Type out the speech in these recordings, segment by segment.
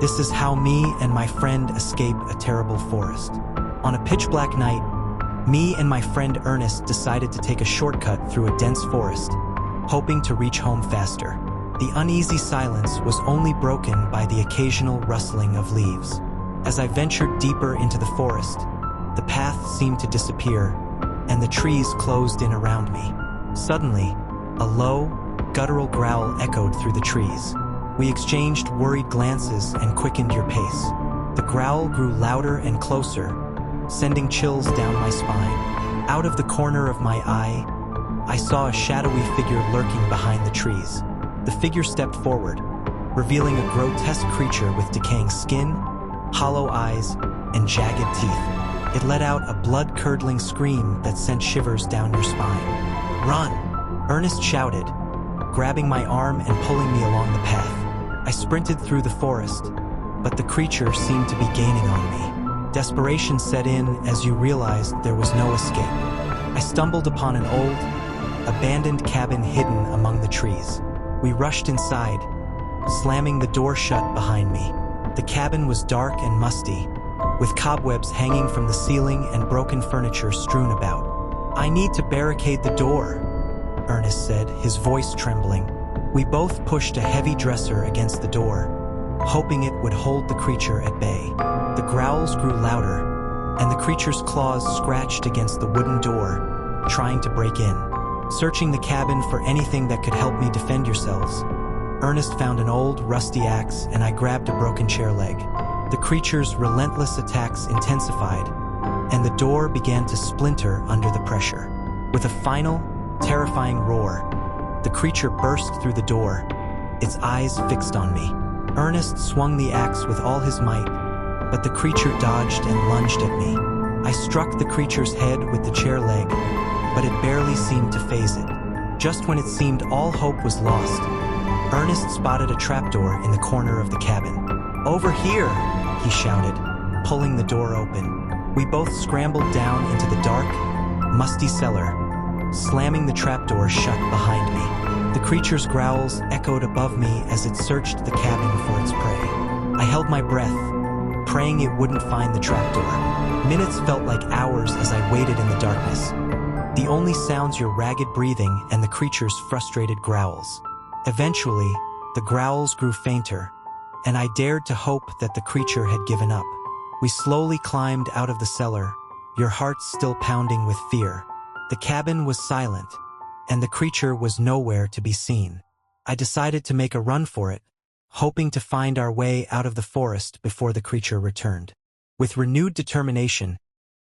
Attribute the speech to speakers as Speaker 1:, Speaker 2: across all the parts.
Speaker 1: This is how me and my friend escape a terrible forest. On a pitch-black night, me and my friend Ernest decided to take a shortcut through a dense forest, hoping to reach home faster. The uneasy silence was only broken by the occasional rustling of leaves. As I ventured deeper into the forest, the path seemed to disappear, and the trees closed in around me. Suddenly, a low, guttural growl echoed through the trees. We exchanged worried glances and quickened your pace. The growl grew louder and closer, sending chills down my spine. Out of the corner of my eye, I saw a shadowy figure lurking behind the trees. The figure stepped forward, revealing a grotesque creature with decaying skin, hollow eyes, and jagged teeth. It let out a blood-curdling scream that sent shivers down your spine. "Run!" Ernest shouted, grabbing my arm and pulling me along the path. I sprinted through the forest, but the creature seemed to be gaining on me. Desperation set in as you realized there was no escape. I stumbled upon an old, abandoned cabin hidden among the trees. We rushed inside, slamming the door shut behind me. The cabin was dark and musty, with cobwebs hanging from the ceiling and broken furniture strewn about. "I need to barricade the door," Ernest said, his voice trembling. We both pushed a heavy dresser against the door, hoping it would hold the creature at bay. The growls grew louder, and the creature's claws scratched against the wooden door, trying to break in. Searching the cabin for anything that could help me defend yourselves, Ernest found an old, rusty axe, and I grabbed a broken chair leg. The creature's relentless attacks intensified, and the door began to splinter under the pressure. With a final, terrifying roar, the creature burst through the door, its eyes fixed on me. Ernest swung the axe with all his might, but the creature dodged and lunged at me. I struck the creature's head with the chair leg, but it barely seemed to faze it. Just when it seemed all hope was lost, Ernest spotted a trapdoor in the corner of the cabin. "Over here!" he shouted, pulling the door open. We both scrambled down into the dark, musty cellar, slamming the trapdoor shut behind me. The creature's growls echoed above me as it searched the cabin for its prey. I held my breath, praying it wouldn't find the trapdoor. Minutes felt like hours as I waited in the darkness. The only sounds your ragged breathing and the creature's frustrated growls. Eventually, the growls grew fainter, and I dared to hope that the creature had given up. We slowly climbed out of the cellar, your hearts still pounding with fear. The cabin was silent, and the creature was nowhere to be seen. I decided to make a run for it, hoping to find our way out of the forest before the creature returned. With renewed determination,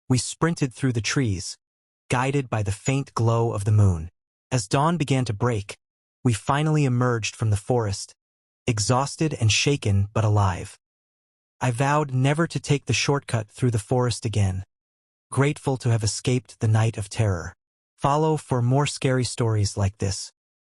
Speaker 1: we sprinted through the trees, guided by the faint glow of the moon. As dawn began to break, we finally emerged from the forest, exhausted and shaken but alive. I vowed never to take the shortcut through the forest again, grateful to have escaped the night of terror. Follow for more scary stories like this.